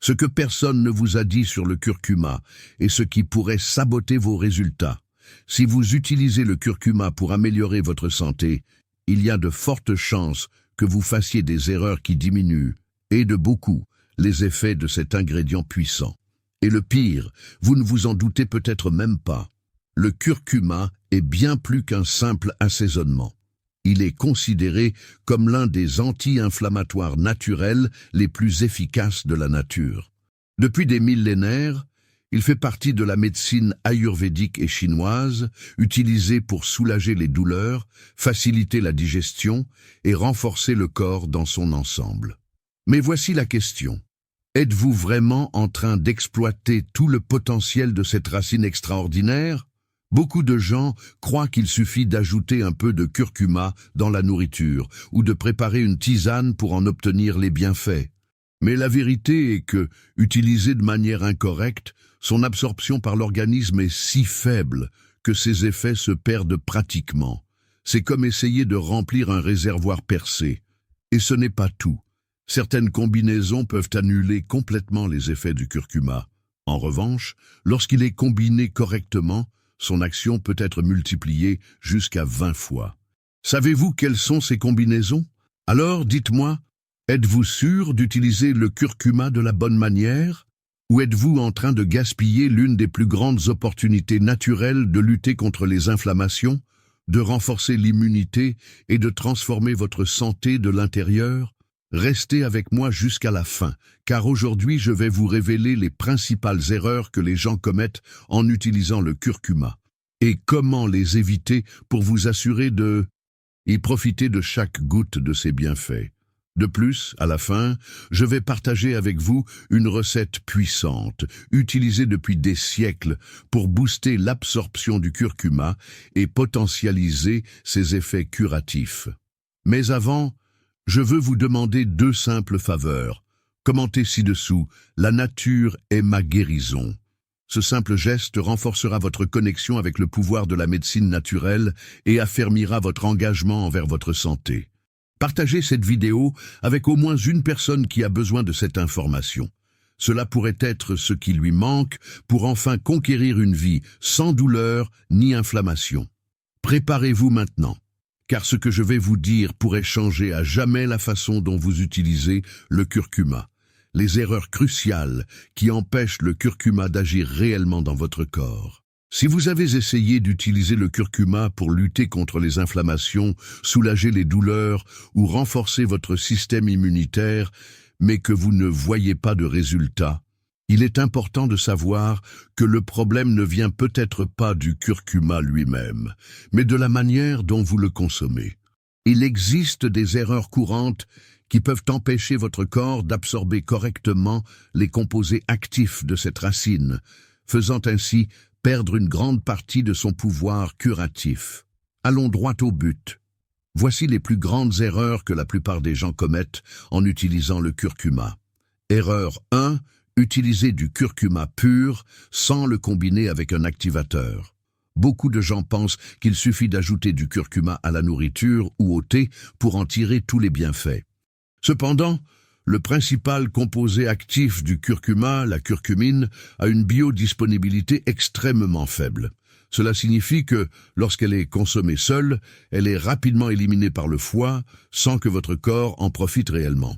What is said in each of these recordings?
Ce que personne ne vous a dit sur le curcuma et ce qui pourrait saboter vos résultats. Si vous utilisez le curcuma pour améliorer votre santé, il y a de fortes chances que vous fassiez des erreurs qui diminuent, et de beaucoup, les effets de cet ingrédient puissant. Et le pire, vous ne vous en doutez peut-être même pas. Le curcuma est bien plus qu'un simple assaisonnement. Il est considéré comme l'un des anti-inflammatoires naturels les plus efficaces de la nature. Depuis des millénaires, il fait partie de la médecine ayurvédique et chinoise, utilisée pour soulager les douleurs, faciliter la digestion et renforcer le corps dans son ensemble. Mais voici la question. Êtes-vous vraiment en train d'exploiter tout le potentiel de cette racine extraordinaire ? Beaucoup de gens croient qu'il suffit d'ajouter un peu de curcuma dans la nourriture ou de préparer une tisane pour en obtenir les bienfaits. Mais la vérité est que, utilisé de manière incorrecte, son absorption par l'organisme est si faible que ses effets se perdent pratiquement. C'est comme essayer de remplir un réservoir percé. Et ce n'est pas tout. Certaines combinaisons peuvent annuler complètement les effets du curcuma. En revanche, lorsqu'il est combiné correctement, son action peut être multipliée jusqu'à 20 fois. Savez-vous quelles sont ces combinaisons? Alors, dites-moi, êtes-vous sûr d'utiliser le curcuma de la bonne manière? Ou êtes-vous en train de gaspiller l'une des plus grandes opportunités naturelles de lutter contre les inflammations, de renforcer l'immunité et de transformer votre santé de l'intérieur? Restez avec moi jusqu'à la fin, car aujourd'hui je vais vous révéler les principales erreurs que les gens commettent en utilisant le curcuma, et comment les éviter pour vous assurer de y profiter de chaque goutte de ses bienfaits. De plus, à la fin, je vais partager avec vous une recette puissante, utilisée depuis des siècles pour booster l'absorption du curcuma et potentialiser ses effets curatifs. Mais avant, je veux vous demander 2 simples faveurs. Commentez ci-dessous, la nature est ma guérison. Ce simple geste renforcera votre connexion avec le pouvoir de la médecine naturelle et affermira votre engagement envers votre santé. Partagez cette vidéo avec au moins une personne qui a besoin de cette information. Cela pourrait être ce qui lui manque pour enfin conquérir une vie sans douleur ni inflammation. Préparez-vous maintenant, car ce que je vais vous dire pourrait changer à jamais la façon dont vous utilisez le curcuma. Les erreurs cruciales qui empêchent le curcuma d'agir réellement dans votre corps. Si vous avez essayé d'utiliser le curcuma pour lutter contre les inflammations, soulager les douleurs ou renforcer votre système immunitaire, mais que vous ne voyez pas de résultat, il est important de savoir que le problème ne vient peut-être pas du curcuma lui-même, mais de la manière dont vous le consommez. Il existe des erreurs courantes qui peuvent empêcher votre corps d'absorber correctement les composés actifs de cette racine, faisant ainsi perdre une grande partie de son pouvoir curatif. Allons droit au but. Voici les plus grandes erreurs que la plupart des gens commettent en utilisant le curcuma. Erreur 1. Utiliser du curcuma pur sans le combiner avec un activateur. Beaucoup de gens pensent qu'il suffit d'ajouter du curcuma à la nourriture ou au thé pour en tirer tous les bienfaits. Cependant, le principal composé actif du curcuma, la curcumine, a une biodisponibilité extrêmement faible. Cela signifie que, lorsqu'elle est consommée seule, elle est rapidement éliminée par le foie sans que votre corps en profite réellement.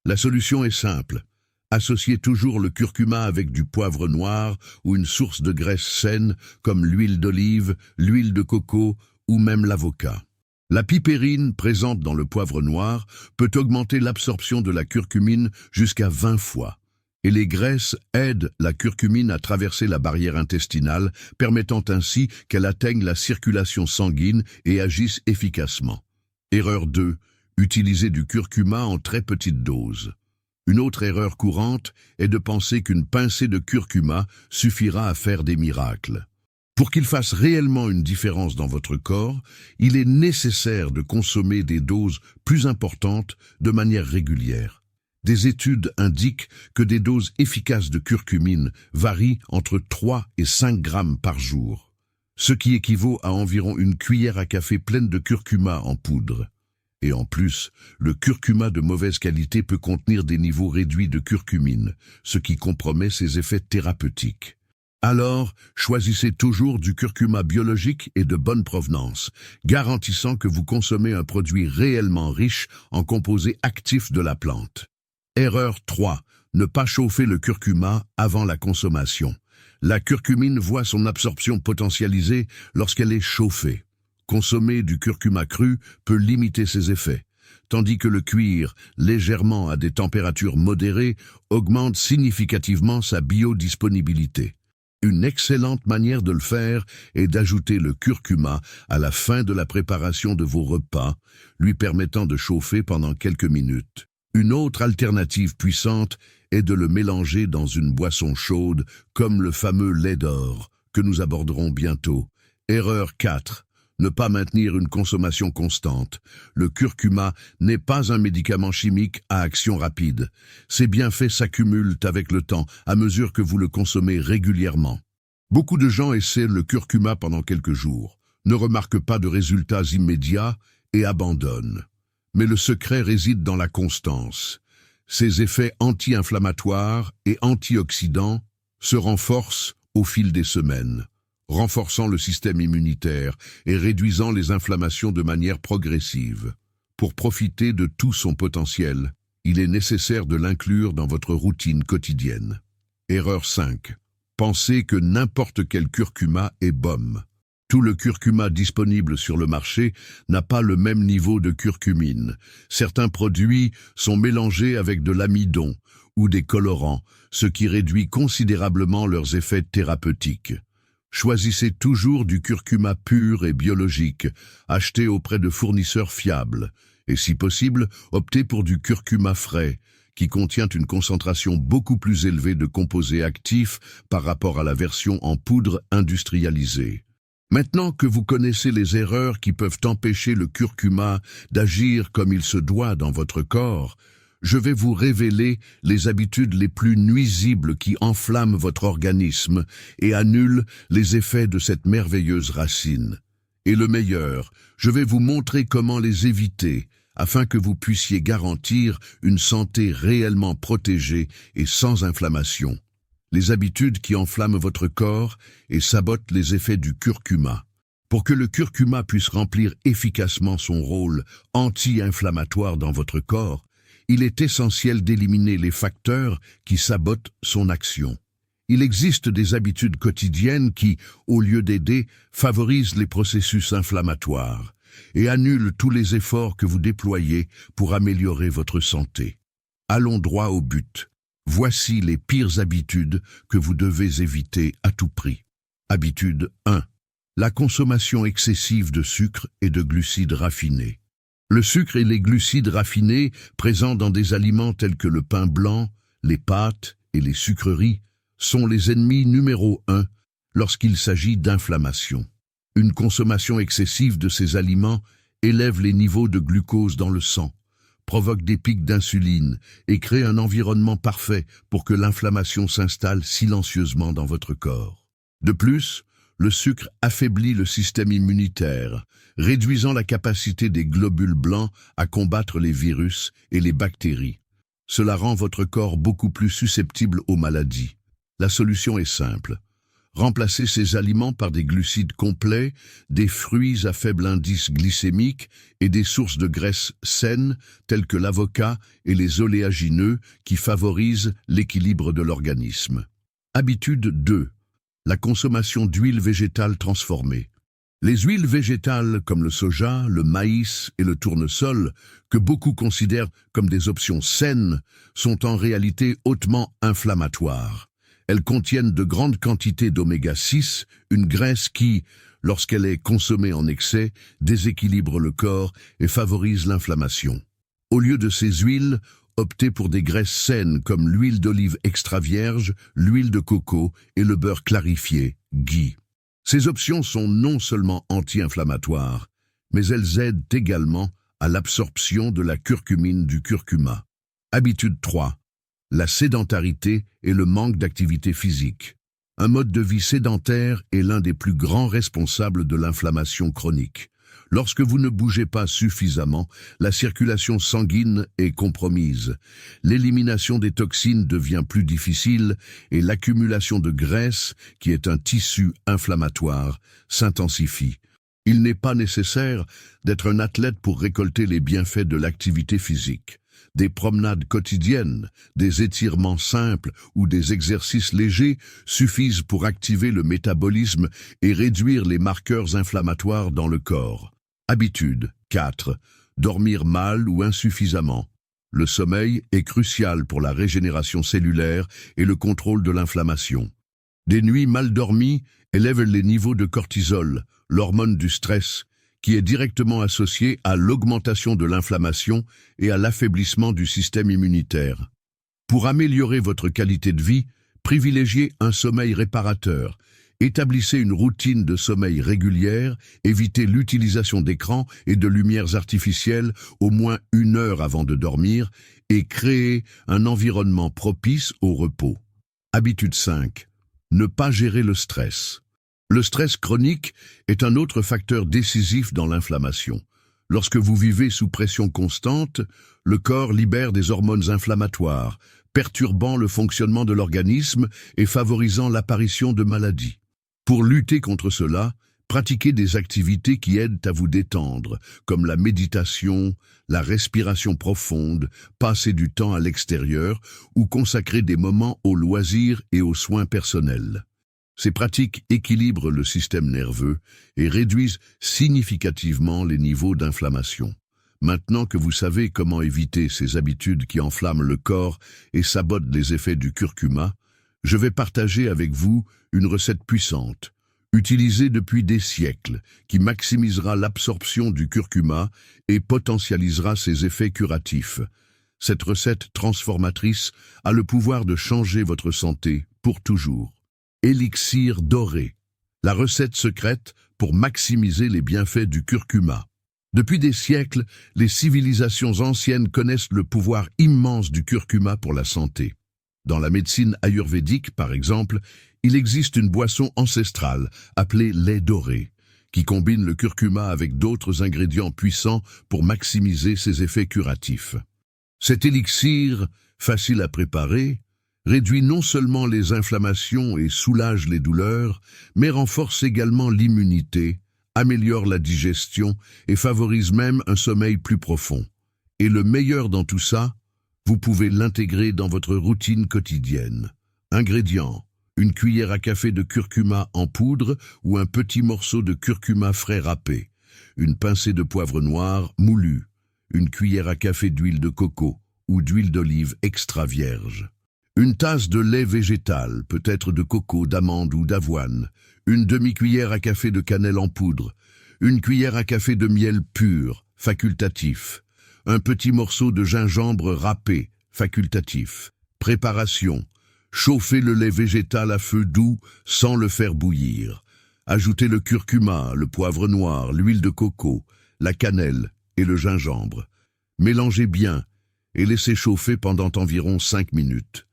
La solution est simple. Associez toujours le curcuma avec du poivre noir ou une source de graisse saine comme l'huile d'olive, l'huile de coco ou même l'avocat. La pipérine, présente dans le poivre noir, peut augmenter l'absorption de la curcumine jusqu'à 20 fois. Et les graisses aident la curcumine à traverser la barrière intestinale, permettant ainsi qu'elle atteigne la circulation sanguine et agisse efficacement. Erreur 2. Utiliser du curcuma en très petite dose. Une autre erreur courante est de penser qu'une pincée de curcuma suffira à faire des miracles. Pour qu'il fasse réellement une différence dans votre corps, il est nécessaire de consommer des doses plus importantes de manière régulière. Des études indiquent que des doses efficaces de curcumine varient entre 3 et 5 grammes par jour, ce qui équivaut à environ une cuillère à café pleine de curcuma en poudre. Et en plus, le curcuma de mauvaise qualité peut contenir des niveaux réduits de curcumine, ce qui compromet ses effets thérapeutiques. Alors, choisissez toujours du curcuma biologique et de bonne provenance, garantissant que vous consommez un produit réellement riche en composés actifs de la plante. Erreur 3. Ne pas chauffer le curcuma avant la consommation. La curcumine voit son absorption potentialisée lorsqu'elle est chauffée. Consommer du curcuma cru peut limiter ses effets, tandis que le cuire légèrement à des températures modérées augmente significativement sa biodisponibilité. Une excellente manière de le faire est d'ajouter le curcuma à la fin de la préparation de vos repas, lui permettant de chauffer pendant quelques minutes. Une autre alternative puissante est de le mélanger dans une boisson chaude, comme le fameux lait d'or, que nous aborderons bientôt. Erreur 4. Ne pas maintenir une consommation constante. Le curcuma n'est pas un médicament chimique à action rapide. Ses bienfaits s'accumulent avec le temps, à mesure que vous le consommez régulièrement. Beaucoup de gens essaient le curcuma pendant quelques jours, ne remarquent pas de résultats immédiats et abandonnent. Mais le secret réside dans la constance. Ses effets anti-inflammatoires et antioxydants se renforcent au fil des semaines, renforçant le système immunitaire et réduisant les inflammations de manière progressive. Pour profiter de tout son potentiel, il est nécessaire de l'inclure dans votre routine quotidienne. Erreur 5. Pensez que n'importe quel curcuma est baume. Tout le curcuma disponible sur le marché n'a pas le même niveau de curcumine. Certains produits sont mélangés avec de l'amidon ou des colorants, ce qui réduit considérablement leurs effets thérapeutiques. Choisissez toujours du curcuma pur et biologique, acheté auprès de fournisseurs fiables, et si possible, optez pour du curcuma frais, qui contient une concentration beaucoup plus élevée de composés actifs par rapport à la version en poudre industrialisée. Maintenant que vous connaissez les erreurs qui peuvent empêcher le curcuma d'agir comme il se doit dans votre corps, je vais vous révéler les habitudes les plus nuisibles qui enflamment votre organisme et annulent les effets de cette merveilleuse racine. Et le meilleur, je vais vous montrer comment les éviter, afin que vous puissiez garantir une santé réellement protégée et sans inflammation. Les habitudes qui enflamment votre corps et sabotent les effets du curcuma. Pour que le curcuma puisse remplir efficacement son rôle anti-inflammatoire dans votre corps, il est essentiel d'éliminer les facteurs qui sabotent son action. Il existe des habitudes quotidiennes qui, au lieu d'aider, favorisent les processus inflammatoires et annulent tous les efforts que vous déployez pour améliorer votre santé. Allons droit au but. Voici les pires habitudes que vous devez éviter à tout prix. Habitude 1. La consommation excessive de sucre et de glucides raffinés. Le sucre et les glucides raffinés, présents dans des aliments tels que le pain blanc, les pâtes et les sucreries, sont les ennemis numéro 1 lorsqu'il s'agit d'inflammation. Une consommation excessive de ces aliments élève les niveaux de glucose dans le sang, provoque des pics d'insuline et crée un environnement parfait pour que l'inflammation s'installe silencieusement dans votre corps. De plus, le sucre affaiblit le système immunitaire, réduisant la capacité des globules blancs à combattre les virus et les bactéries. Cela rend votre corps beaucoup plus susceptible aux maladies. La solution est simple. Remplacez ces aliments par des glucides complets, des fruits à faible indice glycémique et des sources de graisses saines telles que l'avocat et les oléagineux qui favorisent l'équilibre de l'organisme. Habitude 2. La consommation d'huiles végétales transformées. Les huiles végétales comme le soja, le maïs et le tournesol, que beaucoup considèrent comme des options saines, sont en réalité hautement inflammatoires. Elles contiennent de grandes quantités d'oméga 6, une graisse qui, lorsqu'elle est consommée en excès, déséquilibre le corps et favorise l'inflammation. Au lieu de ces huiles, optez pour des graisses saines comme l'huile d'olive extra vierge, l'huile de coco et le beurre clarifié, ghee. Ces options sont non seulement anti-inflammatoires, mais elles aident également à l'absorption de la curcumine du curcuma. Habitude 3. La sédentarité et le manque d'activité physique. Un mode de vie sédentaire est l'un des plus grands responsables de l'inflammation chronique. Lorsque vous ne bougez pas suffisamment, la circulation sanguine est compromise. L'élimination des toxines devient plus difficile et l'accumulation de graisse, qui est un tissu inflammatoire, s'intensifie. Il n'est pas nécessaire d'être un athlète pour récolter les bienfaits de l'activité physique. Des promenades quotidiennes, des étirements simples ou des exercices légers suffisent pour activer le métabolisme et réduire les marqueurs inflammatoires dans le corps. Habitude 4. Dormir mal ou insuffisamment. Le sommeil est crucial pour la régénération cellulaire et le contrôle de l'inflammation. Des nuits mal dormies élèvent les niveaux de cortisol, l'hormone du stress, qui est directement associée à l'augmentation de l'inflammation et à l'affaiblissement du système immunitaire. Pour améliorer votre qualité de vie, privilégiez un sommeil réparateur. Établissez une routine de sommeil régulière, évitez l'utilisation d'écrans et de lumières artificielles au moins 1 heure avant de dormir et créez un environnement propice au repos. Habitude 5. Ne pas gérer le stress. Le stress chronique est un autre facteur décisif dans l'inflammation. Lorsque vous vivez sous pression constante, le corps libère des hormones inflammatoires, perturbant le fonctionnement de l'organisme et favorisant l'apparition de maladies. Pour lutter contre cela, pratiquez des activités qui aident à vous détendre, comme la méditation, la respiration profonde, passer du temps à l'extérieur ou consacrer des moments aux loisirs et aux soins personnels. Ces pratiques équilibrent le système nerveux et réduisent significativement les niveaux d'inflammation. Maintenant que vous savez comment éviter ces habitudes qui enflamment le corps et sabotent les effets du curcuma, je vais partager avec vous une recette puissante, utilisée depuis des siècles, qui maximisera l'absorption du curcuma et potentialisera ses effets curatifs. Cette recette transformatrice a le pouvoir de changer votre santé pour toujours. Élixir doré, la recette secrète pour maximiser les bienfaits du curcuma. Depuis des siècles, les civilisations anciennes connaissent le pouvoir immense du curcuma pour la santé. Dans la médecine ayurvédique, par exemple, il existe une boisson ancestrale appelée lait doré, qui combine le curcuma avec d'autres ingrédients puissants pour maximiser ses effets curatifs. Cet élixir, facile à préparer, réduit non seulement les inflammations et soulage les douleurs, mais renforce également l'immunité, améliore la digestion et favorise même un sommeil plus profond. Et le meilleur dans tout ça, vous pouvez l'intégrer dans votre routine quotidienne. Ingrédients: 1 cuillère à café de curcuma en poudre ou un petit morceau de curcuma frais râpé, 1 pincée de poivre noir moulu, 1 cuillère à café d'huile de coco ou d'huile d'olive extra vierge. 1 tasse de lait végétal, peut-être de coco, d'amande ou d'avoine, 1 demi-cuillère à café de cannelle en poudre, 1 cuillère à café de miel pur, facultatif, 1 petit morceau de gingembre râpé, facultatif. Préparation: chauffez le lait végétal à feu doux sans le faire bouillir. Ajoutez le curcuma, le poivre noir, l'huile de coco, la cannelle et le gingembre. Mélangez bien et laissez chauffer pendant environ 5 minutes.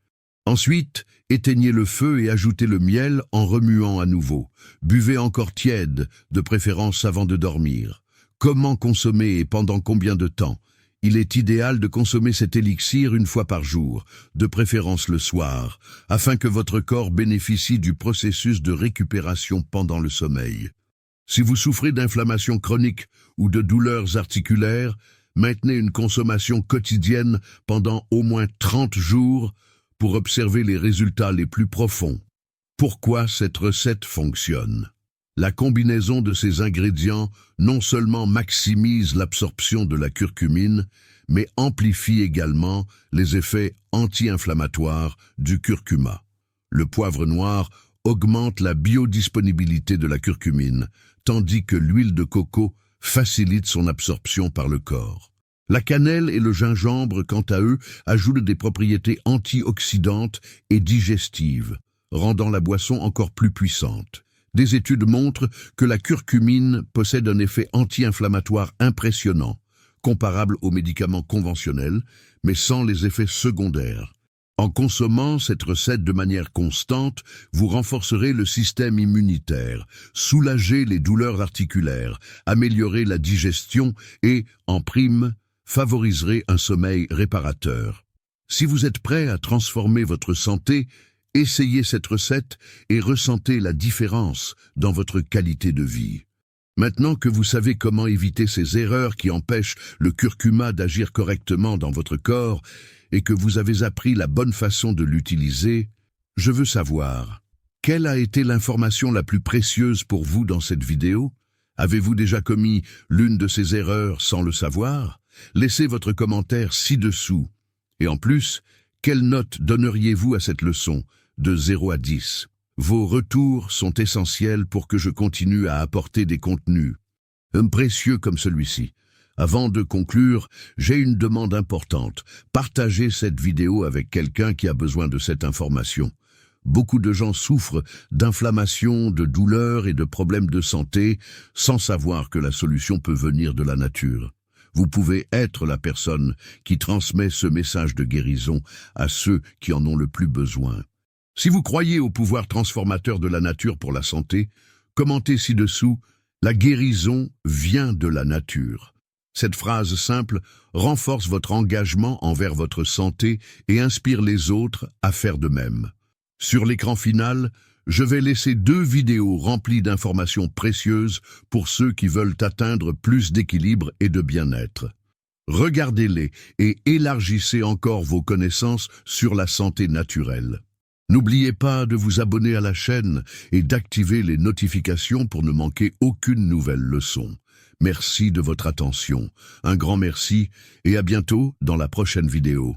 Ensuite, éteignez le feu et ajoutez le miel en remuant à nouveau. Buvez encore tiède, de préférence avant de dormir. Comment consommer et pendant combien de temps? Il est idéal de consommer cet élixir 1 fois par jour, de préférence le soir, afin que votre corps bénéficie du processus de récupération pendant le sommeil. Si vous souffrez d'inflammation chronique ou de douleurs articulaires, maintenez une consommation quotidienne pendant au moins 30 jours pour observer les résultats les plus profonds. Pourquoi cette recette fonctionne? La combinaison de ces ingrédients non seulement maximise l'absorption de la curcumine, mais amplifie également les effets anti-inflammatoires du curcuma. Le poivre noir augmente la biodisponibilité de la curcumine, tandis que l'huile de coco facilite son absorption par le corps. La cannelle et le gingembre, quant à eux, ajoutent des propriétés antioxydantes et digestives, rendant la boisson encore plus puissante. Des études montrent que la curcumine possède un effet anti-inflammatoire impressionnant, comparable aux médicaments conventionnels, mais sans les effets secondaires. En consommant cette recette de manière constante, vous renforcerez le système immunitaire, soulagerez les douleurs articulaires, améliorez la digestion et, en prime, favoriserez un sommeil réparateur. Si vous êtes prêt à transformer votre santé, essayez cette recette et ressentez la différence dans votre qualité de vie. Maintenant que vous savez comment éviter ces erreurs qui empêchent le curcuma d'agir correctement dans votre corps et que vous avez appris la bonne façon de l'utiliser, je veux savoir, quelle a été l'information la plus précieuse pour vous dans cette vidéo? Avez-vous déjà commis l'une de ces erreurs sans le savoir? Laissez votre commentaire ci-dessous. Et en plus, quelle note donneriez-vous à cette leçon, de 0 à 10? Vos retours sont essentiels pour que je continue à apporter des contenus précieux comme celui-ci. Avant de conclure, j'ai une demande importante. Partagez cette vidéo avec quelqu'un qui a besoin de cette information. Beaucoup de gens souffrent d'inflammation, de douleurs et de problèmes de santé sans savoir que la solution peut venir de la nature. Vous pouvez être la personne qui transmet ce message de guérison à ceux qui en ont le plus besoin. Si vous croyez au pouvoir transformateur de la nature pour la santé, commentez ci-dessous « La guérison vient de la nature ». Cette phrase simple renforce votre engagement envers votre santé et inspire les autres à faire de même. Sur l'écran final, je vais laisser 2 vidéos remplies d'informations précieuses pour ceux qui veulent atteindre plus d'équilibre et de bien-être. Regardez-les et élargissez encore vos connaissances sur la santé naturelle. N'oubliez pas de vous abonner à la chaîne et d'activer les notifications pour ne manquer aucune nouvelle leçon. Merci de votre attention. Un grand merci et à bientôt dans la prochaine vidéo.